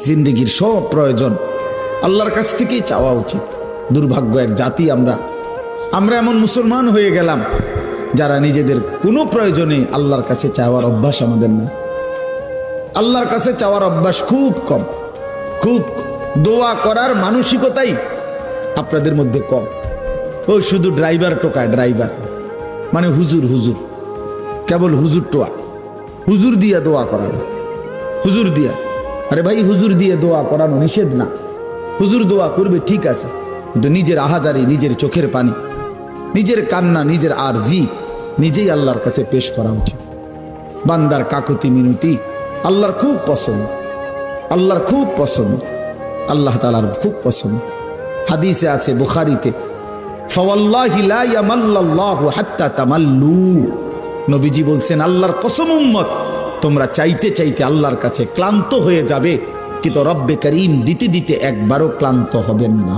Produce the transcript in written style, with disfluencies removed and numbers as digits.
জিন্দগির সব প্রয়োজন আল্লাহর কাছ থেকেই চাওয়া উচিত। দুর্ভাগ্য এক জাতি আমরা এমন মুসলমান হয়ে গেলাম যারা নিজেদের কোনো প্রয়োজনে আল্লাহর কাছে চাওয়ার অভ্যাস আমাদের না। আল্লাহর কাছে চাওয়ার অভ্যাস খুব কম, খুব দোয়া করার মানসিকতাই আপনাদের মধ্যে কম। ও শুধু ড্রাইভার টোকায়, ড্রাইভার মানে হুজুর, হুজুর কেবল হুজুর টোয়া, হুজুর দিয়া দোয়া করানো, হুজুর দিয়া। আরে ভাই, হুজুর দিয়ে দোয়া করানো নিষেধ না, হুজুর দোয়া করবে ঠিক আছে, কিন্তু নিজের আহাজারি, নিজের চোখের পানি, নিজের কান্না, নিজের আরজি নিজেই আল্লাহর কাছে পেশ করা উচিত। বান্দার কাকুতি মিনতি আল্লাহর খুব পছন্দ, আল্লাহর খুব পছন্দ, আল্লাহ তাআলার খুব পছন্দ। হাদিসে আছে বুখারীতে, ফাওয়াল্লাহি লা ইয়ামাল্লাল্লাহু হাত্তা তামাল্লু। নবীজি বলছেন, আল্লাহর কসম উম্মত, তোমরা চাইতে চাইতে আল্লাহর কাছে ক্লান্ত হয়ে যাবে, কিন্তু রব্বে করিম দিতে দিতে একবারও ক্লান্ত হবেন না।